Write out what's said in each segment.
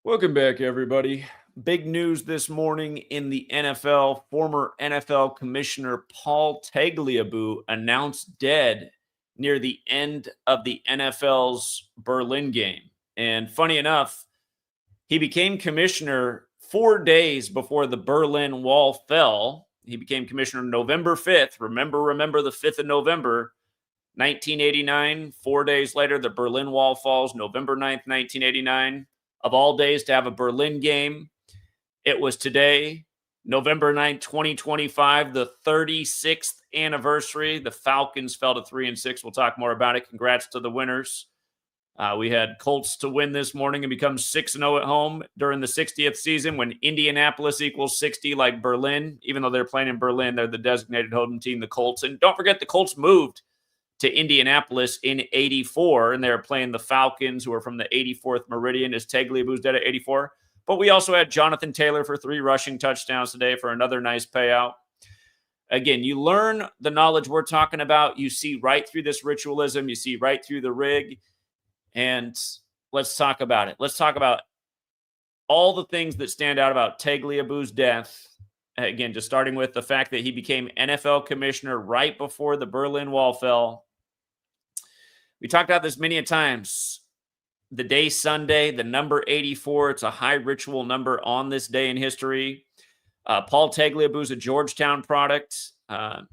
Welcome back, everybody. Big news this morning in the NFL. Former NFL Commissioner Paul Tagliabue announced dead near the end of the NFL's Berlin game. And funny enough, he became commissioner 4 days before the Berlin Wall fell. He became commissioner November 5th. Remember the 5th of November, 1989. 4 days later, the Berlin Wall falls, November 9th, 1989. Of all days to have a Berlin game, it was today, November 9th, 2025, the 36th anniversary. The Falcons fell to 3-6. We'll talk more about it. Congrats to the winners. We had Colts to win this morning and become 6-0 at home during the 60th season when Indianapolis equals 60 like Berlin. Even though they're playing in Berlin, they're the designated home team, the Colts. And don't forget, the Colts moved to Indianapolis in 84, and they were playing the Falcons, who are from the 84th Meridian, as Tagliabue's dead at 84. But we also had Jonathan Taylor for 3 rushing touchdowns today for another nice payout. Again, you learn the knowledge we're talking about. You see right through this ritualism. You see right through the rig. And let's talk about it. Let's talk about all the things that stand out about Tagliabue's death. Again, just starting with the fact that he became NFL commissioner right before the Berlin Wall fell. We talked about this many a times. The day Sunday, the number 84, it's a high ritual number on this day in history. Paul Tagliabue is a Georgetown product.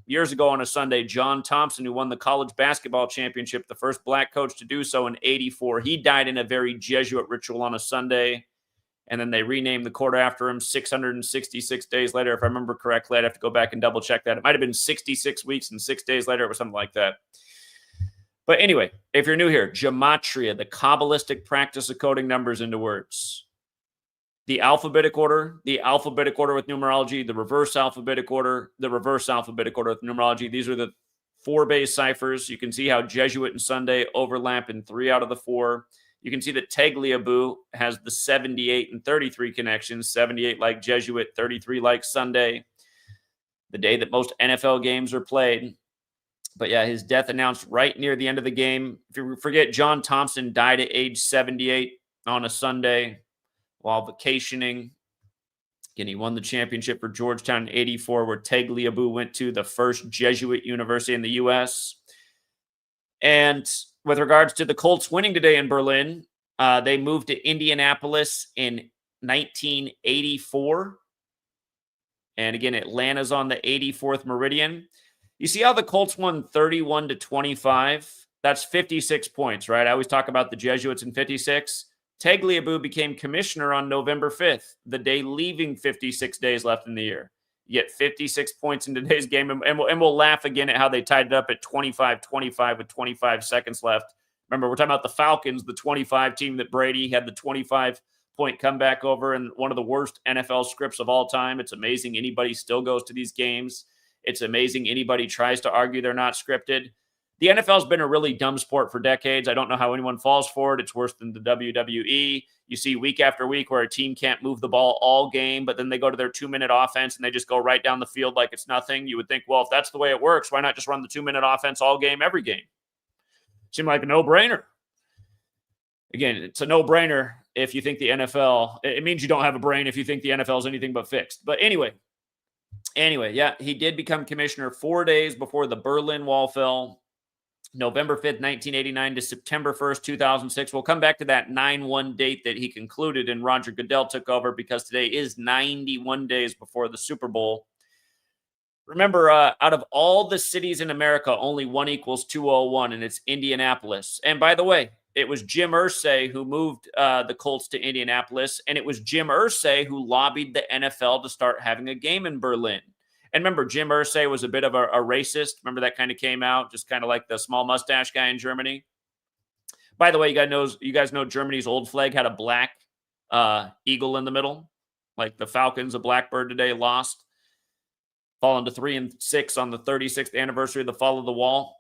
Years ago on a Sunday, John Thompson, who won the college basketball championship, the first black coach to do so in 84, he died in a very Jesuit ritual on a Sunday. And then they renamed the court after him 666 days later, if I remember correctly. I'd have to go back and double check that. It might have been 66 weeks and 6 days later or something like that. But anyway, if you're new here, gematria, the Kabbalistic practice of coding numbers into words. The alphabetic order with numerology, the reverse alphabetic order with numerology. These are the 4 base ciphers. You can see how Jesuit and Sunday overlap in 3 out of the 4. You can see that Tagliabue has the 78 and 33 connections, 78 like Jesuit, 33 like Sunday, the day that most NFL games are played. But yeah, his death announced right near the end of the game. If you forget, John Thompson died at age 78 on a Sunday while vacationing. Again, he won the championship for Georgetown in 84, where Tagliabue went to, the first Jesuit university in the U.S. And with regards to the Colts winning today in Berlin, they moved to Indianapolis in 1984. And again, Atlanta's on the 84th Meridian. You see how the Colts won 31-25? That's 56 points, right? I always talk about the Jesuits in 56. Tagliabue became commissioner on November 5th, the day leaving 56 days left in the year. You get 56 points in today's game, and we'll laugh again at how they tied it up at 25-25 with 25 seconds left. Remember, we're talking about the Falcons, the 25 team that Brady had the 25-point comeback over, and one of the worst NFL scripts of all time. It's amazing anybody still goes to these games. It's amazing anybody tries to argue they're not scripted. The NFL's been a really dumb sport for decades. I don't know how anyone falls for it. It's worse than the WWE. You see week after week where a team can't move the ball all game, but then they go to their 2-minute offense and they just go right down the field like it's nothing. You would think, well, if that's the way it works, why not just run the 2-minute offense all game, every game? Seemed like a no-brainer. Again, it's a no-brainer if you think the NFL, it means you don't have a brain if you think the NFL is anything but fixed. But anyway, yeah, he did become commissioner 4 days before the Berlin Wall fell, November 5th, 1989 to September 1st, 2006. We'll come back to that 9-1 date that he concluded and Roger Goodell took over, because today is 91 days before the Super Bowl. Remember, out of all the cities in America, only one equals 201, and it's Indianapolis. And by the way, it was Jim Irsay who moved the Colts to Indianapolis, and it was Jim Irsay who lobbied the NFL to start having a game in Berlin. And remember, Jim Irsay was a bit of a racist. Remember that kind of came out, just kind of like the small mustache guy in Germany. By the way, you guys know Germany's old flag had a black eagle in the middle, like the Falcons, a blackbird today, lost, fallen to 3-6 on the 36th anniversary of the fall of the wall.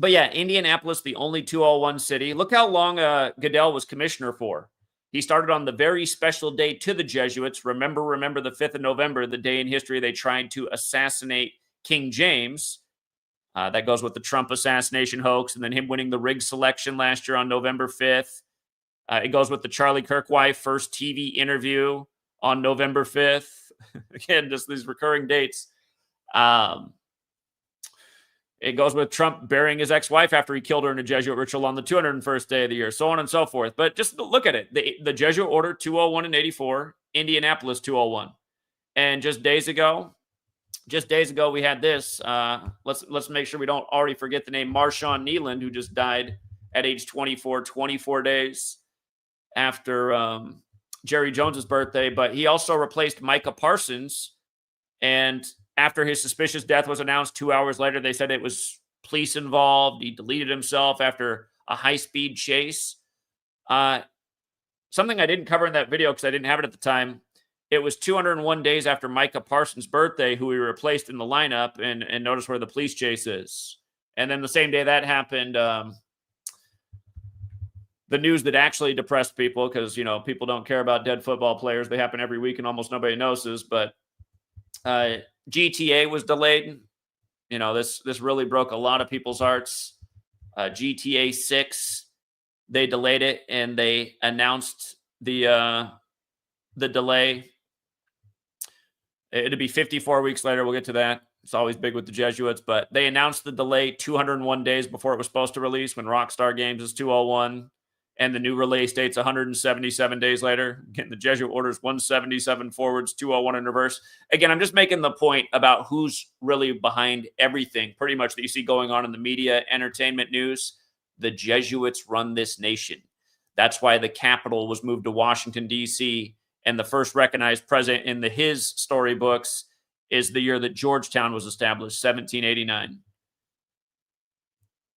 But yeah, Indianapolis, the only 201 city. Look how long Goodell was commissioner for. He started on the very special day to the Jesuits. Remember the 5th of November, the day in history they tried to assassinate King James. That goes with the Trump assassination hoax, and then him winning the rig selection last year on November 5th. It goes with the Charlie Kirk wife first TV interview on November 5th. Again, just these recurring dates. It goes with Trump burying his ex-wife after he killed her in a Jesuit ritual on the 201st day of the year, so on and so forth. But just look at it. The Jesuit order 201 and 84, Indianapolis 201. And just days ago, we had this. Let's make sure we don't already forget the name Marshawn Neeland, who just died at age 24, 24 days after Jerry Jones's birthday. But he also replaced Micah Parsons. And after his suspicious death was announced 2 hours later, they said it was police involved. He deleted himself after a high-speed chase. Something I didn't cover in that video because I didn't have it at the time. It was 201 days after Micah Parsons' birthday, who he replaced in the lineup, and notice where the police chase is. And then the same day that happened, the news that actually depressed people, because, people don't care about dead football players. They happen every week and almost nobody notices. But GTA was delayed. This really broke a lot of people's hearts. GTA 6, they delayed it, and they announced the delay. It'll be 54 weeks later. We'll get to that. It's always big with the Jesuits, but they announced the delay 201 days before it was supposed to release, when Rockstar Games is 201, and the new release date's 177 days later. Again, the Jesuit orders 177 forwards, 201 in reverse. Again, I'm just making the point about who's really behind everything, pretty much, that you see going on in the media, entertainment, news. The Jesuits run this nation. That's why the capital was moved to Washington, D.C., and the first recognized president in his storybooks is the year that Georgetown was established, 1789.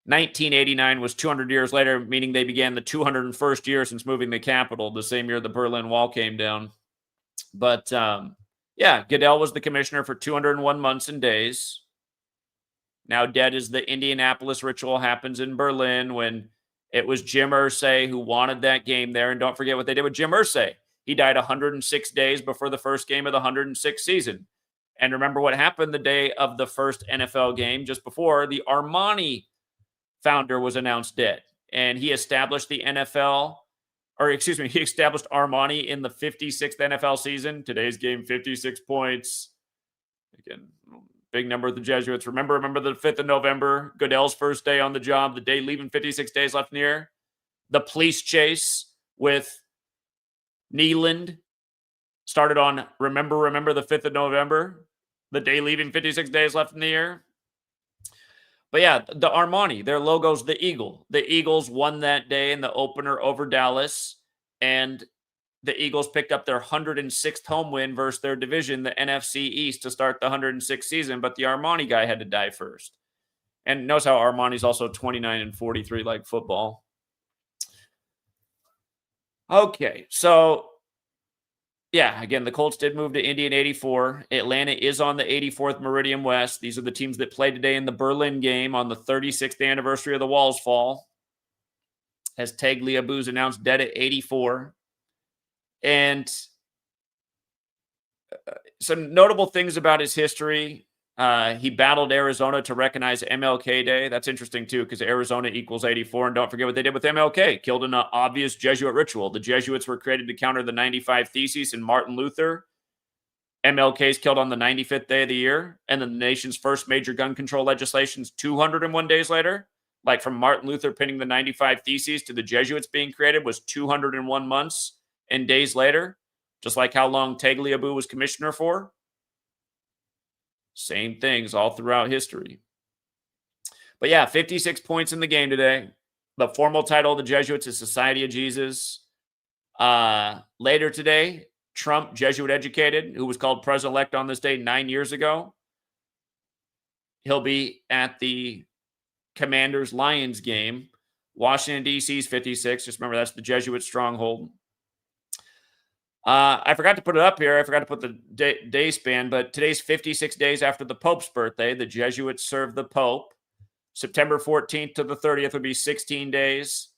1989 was 200 years later, meaning they began the 201st year since moving the capital, the same year the Berlin Wall came down. But, Goodell was the commissioner for 201 months and days. Now dead as the Indianapolis ritual happens in Berlin, when it was Jim Irsay who wanted that game there. And don't forget what they did with Jim Irsay. He died 106 days before the first game of the 106th season. And remember what happened the day of the first NFL game, just before the Armani founder was announced dead. And he established the NFL, he established Armani in the 56th NFL season. Today's game, 56 points. Again, big number of the Jesuits. Remember the 5th of November, Goodell's first day on the job, the day leaving 56 days left in the year. The police chase with Neeland started on remember the 5th of November, the day leaving 56 days left in the year. But yeah, the Armani, their logo's the eagle. The Eagles won that day in the opener over Dallas, and the Eagles picked up their 106th home win versus their division, the NFC East, to start the 106th season, but the Armani guy had to die first. And notice how Armani's also 29 and 43 like football. Okay, so again, the Colts did move to Indy in 84. Atlanta is on the 84th Meridian West. These are the teams that played today in the Berlin game on the 36th anniversary of the Wall's fall, as Tagliabue's announced dead at 84. And some notable things about his history. He battled Arizona to recognize MLK Day. That's interesting, too, because Arizona equals 84. And don't forget what they did with MLK. Killed in an obvious Jesuit ritual. The Jesuits were created to counter the 95 Theses and Martin Luther. MLK's killed on the 95th day of the year. And then the nation's first major gun control legislation's 201 days later. Like from Martin Luther pinning the 95 Theses to the Jesuits being created was 201 months and days later. Just like how long Tagliabue was commissioner for. Same things all throughout history. But 56 points in the game today. The formal title of the Jesuits is Society of Jesus. Later today, Trump, Jesuit educated, who was called president-elect on this day 9 years ago. He'll be at the Commanders-Lions game. Washington, D.C.'s 56. Just remember, that's the Jesuit stronghold. I forgot to put it up here. I forgot to put the day span, but today's 56 days after the Pope's birthday. The Jesuits served the Pope. September 14th to the 30th would be 16 days.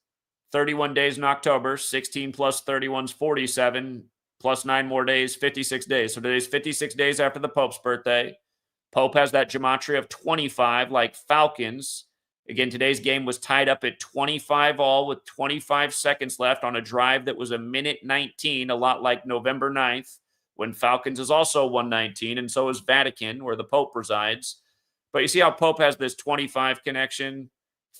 31 days in October. 16 plus 31 is 47. Plus 9 more days, 56 days. So today's 56 days after the Pope's birthday. Pope has that gematria of 25, like Falcons. Again, today's game was tied up at 25-all with 25 seconds left on a drive that was a minute 19, a lot like November 9th, when Falcons is also 119, and so is Vatican, where the Pope resides. But you see how Pope has this 25 connection,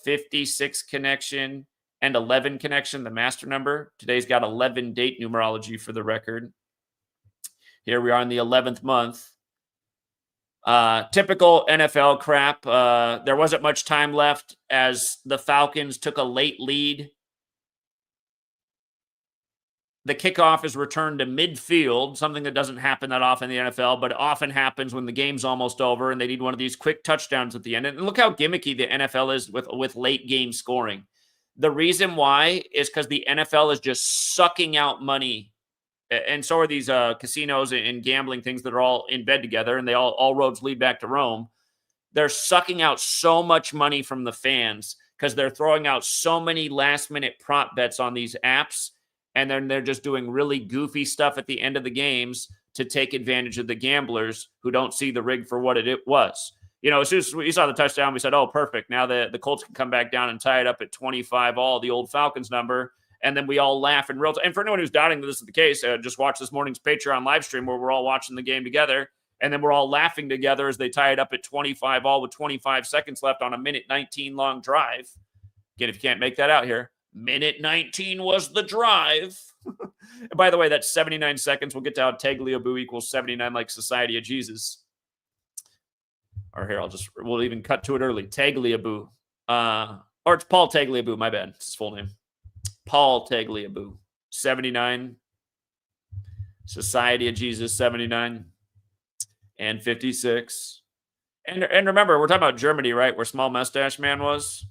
56 connection, and 11 connection, the master number. Today's got 11 date numerology for the record. Here we are in the 11th month. Typical NFL crap. There wasn't much time left as the Falcons took a late lead. The kickoff is returned to midfield, something that doesn't happen that often in the NFL, but it often happens when the game's almost over and they need one of these quick touchdowns at the end. And look how gimmicky the NFL is with late game scoring. The reason why is because the NFL is just sucking out money. And so are these casinos and gambling things that are all in bed together, and they all roads lead back to Rome. They're sucking out so much money from the fans because they're throwing out so many last-minute prop bets on these apps, and then they're just doing really goofy stuff at the end of the games to take advantage of the gamblers who don't see the rig for what it was. You know, as soon as we saw the touchdown, we said, oh, perfect. Now the Colts can come back down and tie it up at 25-all, the old Falcons number. And then we all laugh in real time. And for anyone who's doubting that this is the case, just watch this morning's Patreon live stream where we're all watching the game together. And then we're all laughing together as they tie it up at 25-all with 25 seconds left on a minute 19 long drive. Again, if you can't make that out here, minute 19 was the drive. And by the way, that's 79 seconds. We'll get to how Tagliabue equals 79 like Society of Jesus. Or here, we'll even cut to it early. Tagliabue. Or it's Paul Tagliabue, my bad. It's his full name. Paul Tagliabue, 79. Society of Jesus, 79. And 56. And remember, we're talking about Germany, right? Where Small Mustache Man was.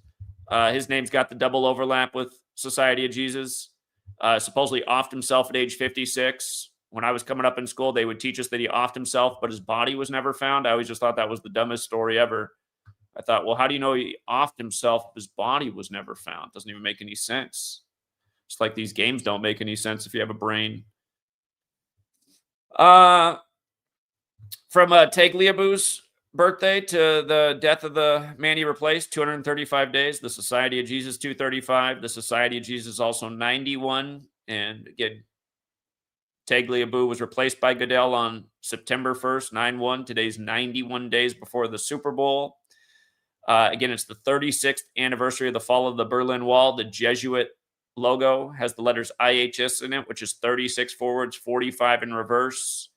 His name's got the double overlap with Society of Jesus. Supposedly offed himself at age 56. When I was coming up in school, they would teach us that he offed himself, but his body was never found. I always just thought that was the dumbest story ever. I thought, well, how do you know he offed himself if his body was never found? Doesn't even make any sense. It's like these games don't make any sense if you have a brain. From Tagliabue's birthday to the death of the man he replaced, 235 days. The Society of Jesus, 235. The Society of Jesus also 91. And again, Tagliabue was replaced by Goodell on September 1st, 9-1. Today's 91 days before the Super Bowl. Again, it's the 36th anniversary of the fall of the Berlin Wall. The Jesuit logo has the letters IHS in it, which is 36 forwards, 45 in reverse.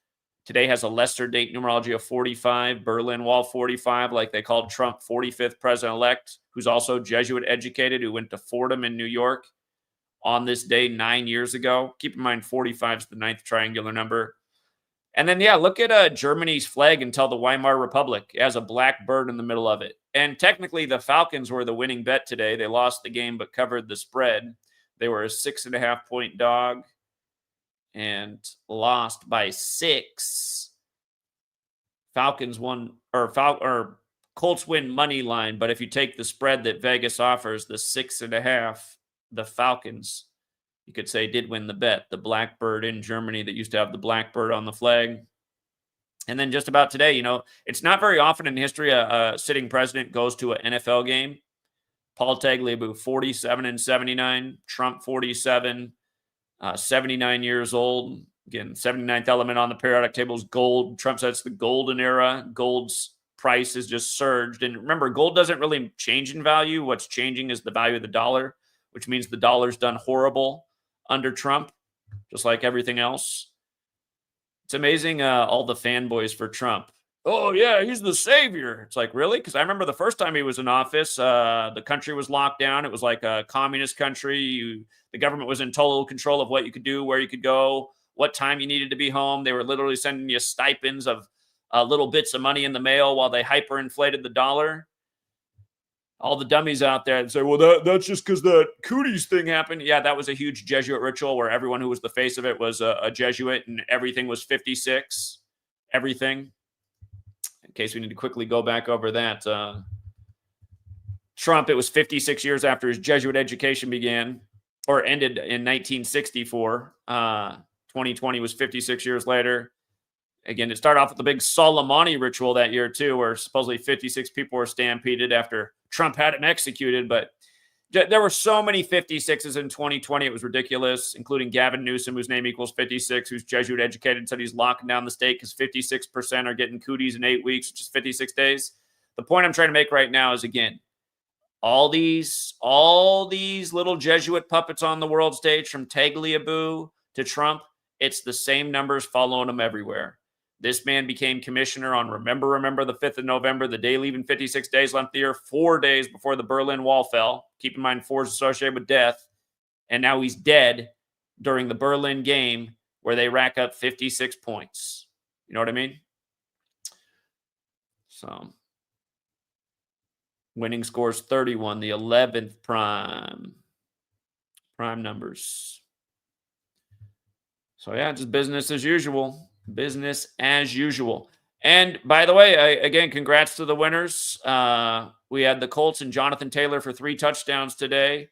Today has a lesser date numerology of 45, Berlin Wall 45, like they called Trump 45th president-elect, who's also Jesuit educated, who went to Fordham in New York on this day 9 years ago. Keep in mind, 45 is the 9th triangular number. And then, yeah, look at Germany's flag until the Weimar Republic. It has a black bird in the middle of it. And technically, the Falcons were the winning bet today. They lost the game but covered the spread. They were a 6.5-point dog and lost by 6. Falcons won, or Colts win money line. But if you take the spread that Vegas offers, the 6.5, the Falcons, you could say, did win the bet. The blackbird in Germany that used to have the blackbird on the flag. And then just about today, you know, it's not very often in history a sitting president goes to an NFL game. Paul Tagliabue, 47 and 79. Trump, 47, 79 years old. Again, 79th element on the periodic table is gold. Trump says it's the golden era. Gold's price has just surged. And remember, gold doesn't really change in value. What's changing is the value of the dollar, which means the dollar's done horrible under Trump, just like everything else. It's amazing, all the fanboys for Trump. Oh, yeah, he's the savior. It's like, really? Because I remember the first time he was in office, the country was locked down. It was like a communist country. The government was in total control of what you could do, where you could go, what time you needed to be home. They were literally sending you stipends of little bits of money in the mail while they hyperinflated the dollar. All the dummies out there that say, well, that's just because the cooties thing happened. Yeah, that was a huge Jesuit ritual where everyone who was the face of it was a Jesuit, and everything was 56. Everything. In case we need to quickly go back over that. Trump, it was 56 years after his Jesuit education began, or ended in 1964. 2020 was 56 years later. Again, it started off with the big Soleimani ritual that year, too, where supposedly 56 people were stampeded after Trump had him executed. But there were so many 56s in 2020. It was ridiculous, including Gavin Newsom, whose name equals 56, who's Jesuit educated, said he's locking down the state because 56% are getting cooties in 8 weeks, which is 56 days. The point I'm trying to make right now is, again, all these little Jesuit puppets on the world stage, from Tagliabue to Trump, it's the same numbers following them everywhere. This man became commissioner on remember the 5th of November, the day leaving 56 days left the year, 4 days before the Berlin Wall fell. Keep in mind, 4 is associated with death. And now he's dead during the Berlin game where they rack up 56 points. You know what I mean? So, winning scores 31, the 11th prime numbers. So, yeah, just business as usual. Business as usual. And by the way, again, congrats to the winners. We had the Colts and Jonathan Taylor for 3 touchdowns today.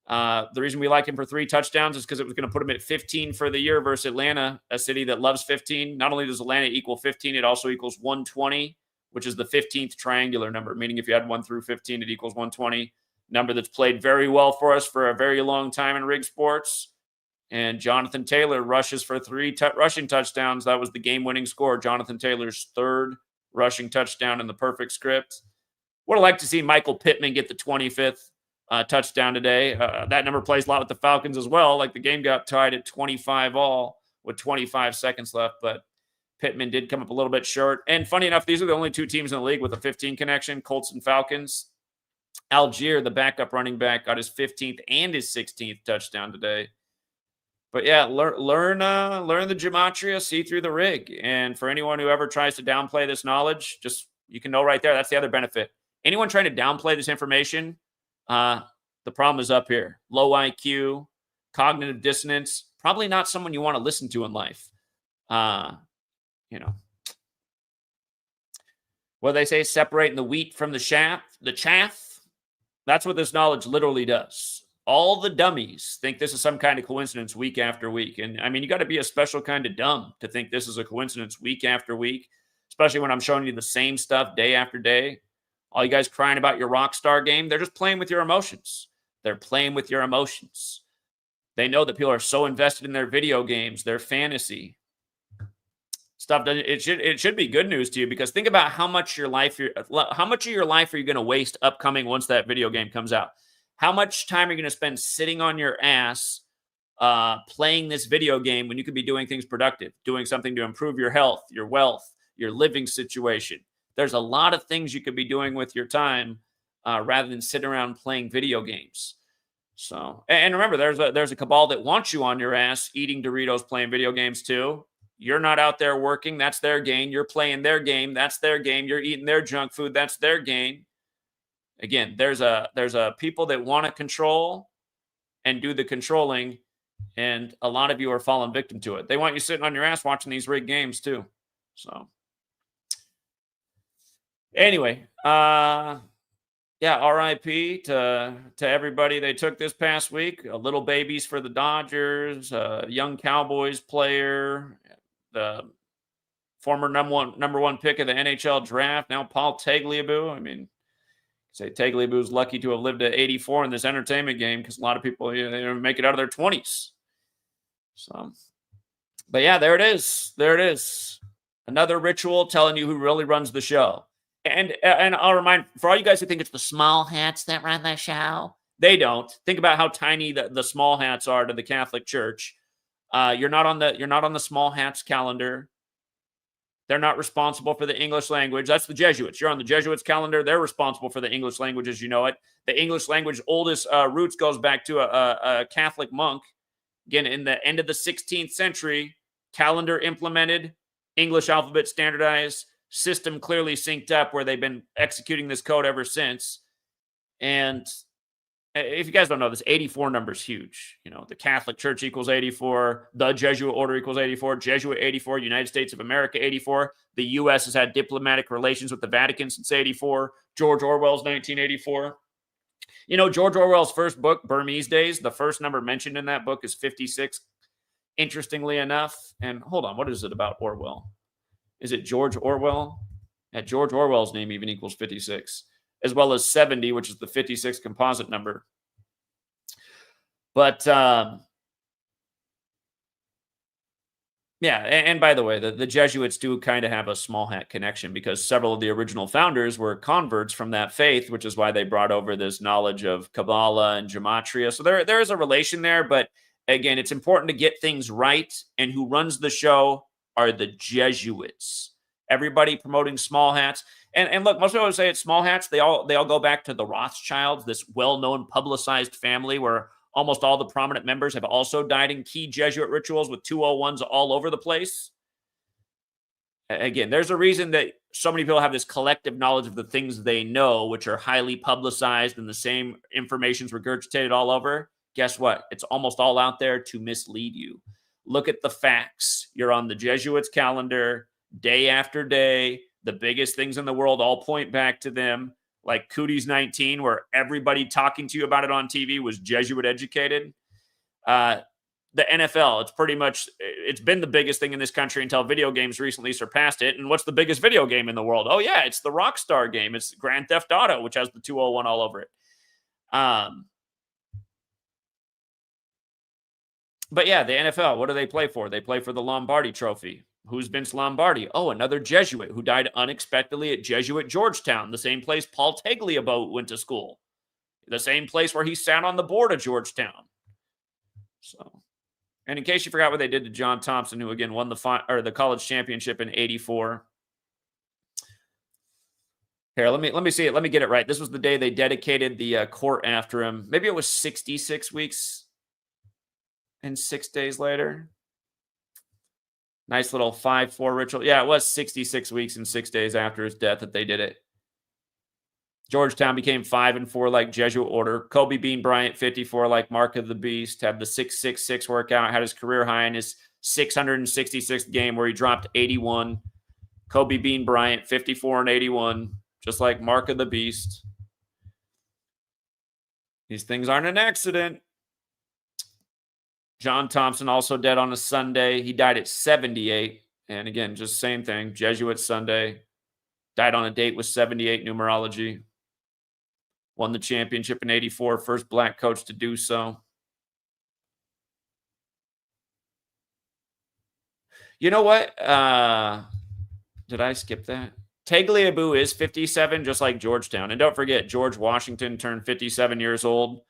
The reason we like him for 3 touchdowns is because it was going to put him at 15 for the year versus Atlanta, a city that loves 15. Not only does Atlanta equal 15, it also equals 120, which is the 15th triangular number, meaning if you had 1 through 15, it equals 120. Number that's played very well for us for a very long time in rig sports. And Jonathan Taylor rushes for 3 rushing touchdowns. That was the game-winning score. Jonathan Taylor's 3rd rushing touchdown in the perfect script. Would have liked to see Michael Pittman get the 25th touchdown today. That number plays a lot with the Falcons as well. Like, the game got tied at 25 all with 25 seconds left, but Pittman did come up a little bit short. And funny enough, these are the only 2 teams in the league with a 15 connection, Colts and Falcons. Algier, the backup running back, got his 15th and his 16th touchdown today. But yeah, learn the gematria, see through the rig. And for anyone who ever tries to downplay this knowledge, just, you can know right there, that's the other benefit. Anyone trying to downplay this information, the problem is up here. Low IQ, cognitive dissonance, probably not someone you want to listen to in life. You know, what they say, separating the wheat from the chaff. That's what this knowledge literally does. All the dummies think this is some kind of coincidence week after week. And I mean, you got to be a special kind of dumb to think this is a coincidence week after week, especially when I'm showing you the same stuff day after day. All you guys crying about your rock star game, they're just playing with your emotions. They're playing with your emotions. They know that people are so invested in their video games, their fantasy stuff. It should be good news to you, because think about how much of your life are you going to waste upcoming once that video game comes out? How much time are you going to spend sitting on your ass playing this video game when you could be doing things productive, doing something to improve your health, your wealth, your living situation? There's a lot of things you could be doing with your time rather than sitting around playing video games. So, and remember, there's a cabal that wants you on your ass eating Doritos, playing video games too. You're not out there working. That's their gain. You're playing their game. That's their game. You're eating their junk food. That's their gain. Again, there's a people that want to control and do the controlling, and a lot of you are falling victim to it. They want you sitting on your ass watching these rigged games too. So anyway, yeah, RIP to everybody they took this past week. Little babies for the Dodgers, young Cowboys player, the former number one pick of the NHL draft, now Paul Tagliabue. I mean, say Tagliabue's lucky to have lived to 84 in this entertainment game, because a lot of people, they don't make it out of their 20s. So, but yeah, there it is. There it is. Another ritual telling you who really runs the show. And I'll remind, for all you guys who think it's the small hats that run the show, they don't. Think about how tiny the small hats are to the Catholic Church. You're not on the small hats calendar. They're not responsible for the English language. That's the Jesuits. You're on the Jesuits calendar. They're responsible for the English language as you know it. The English language oldest roots goes back to a Catholic monk. Again, in the end of the 16th century, calendar implemented, English alphabet standardized, system clearly synced up, where they've been executing this code ever since. And if you guys don't know this, 84 number is huge. You know, the Catholic Church equals 84. The Jesuit order equals 84. Jesuit 84. United States of America 84. The U.S. has had diplomatic relations with the Vatican since 84. George Orwell's 1984. You know, George Orwell's first book, Burmese Days, the first number mentioned in that book is 56, interestingly enough. And hold on, what is it about Orwell? Is it George Orwell? At George Orwell's name even equals 56, as well as 70, which is the 56 composite number. But yeah, and by the way, the Jesuits do kind of have a small hat connection because several of the original founders were converts from that faith, which is why they brought over this knowledge of Kabbalah and Gematria. So there is a relation there, but again, it's important to get things right. And who runs the show are the Jesuits. Everybody promoting small hats. And look, most people say it's small hats. They all go back to the Rothschilds, this well-known publicized family where almost all the prominent members have also died in key Jesuit rituals with 201s all over the place. Again, there's a reason that so many people have this collective knowledge of the things they know, which are highly publicized and the same information's regurgitated all over. Guess what? It's almost all out there to mislead you. Look at the facts. You're on the Jesuits' calendar day after day. The biggest things in the world all point back to them. Like Cooties 19, where everybody talking to you about it on TV was Jesuit educated. The NFL, it's been the biggest thing in this country until video games recently surpassed it. And what's the biggest video game in the world? Oh, yeah, it's the Rockstar game. It's Grand Theft Auto, which has the 201 all over it. But yeah, the NFL, what do they play for? They play for the Lombardi Trophy. Who's Vince Lombardi? Oh, another Jesuit who died unexpectedly at Jesuit Georgetown, the same place Paul Tagliabue went to school, the same place where he sat on the board of Georgetown. So, and in case you forgot what they did to John Thompson, who again won the college championship in '84. Here, let me see it. Let me get it right. This was the day they dedicated the court after him. Maybe it was 66 weeks and 6 days later. Nice little 5-4 ritual. Yeah, it was 66 weeks and 6 days after his death that they did it. Georgetown became 5-4 like Jesuit order. Kobe Bean Bryant, 54 like Mark of the Beast. Had the 666 workout. Had his career high in his 666th game where he dropped 81. Kobe Bean Bryant, 54 and 81. Just like Mark of the Beast. These things aren't an accident. John Thompson also dead on a Sunday. He died at 78. And again, just same thing. Jesuit Sunday. Died on a date with 78 numerology. Won the championship in '84. First black coach to do so. You know what? Did I skip that? Tagliabue is 57, just like Georgetown. And don't forget, George Washington turned 57 years old.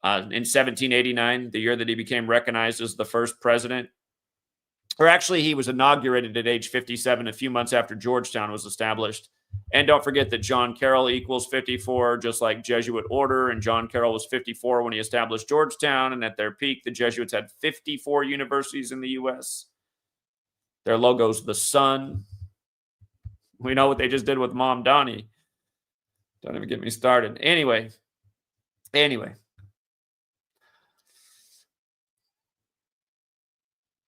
In 1789, the year that he became recognized as the first president. Or actually, he was inaugurated at age 57 a few months after Georgetown was established. And don't forget that John Carroll equals 54, just like Jesuit order. And John Carroll was 54 when he established Georgetown. And at their peak, the Jesuits had 54 universities in the U.S. Their logo's the sun. We know what they just did with Mom Donnie. Don't even get me started. Anyway.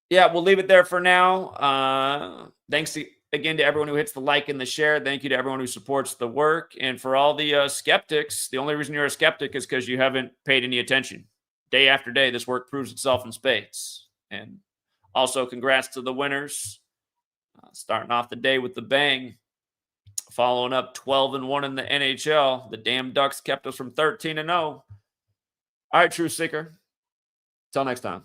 Yeah, we'll leave it there for now. Thanks again to everyone who hits the like and the share. Thank you to everyone who supports the work. And for all the skeptics, the only reason you're a skeptic is because you haven't paid any attention. Day after day, this work proves itself in spades. And also, congrats to the winners. Starting off the day with the bang. Following up 12-1 in the NHL. The damn Ducks kept us from 13-0. All right, True Seeker. Till next time.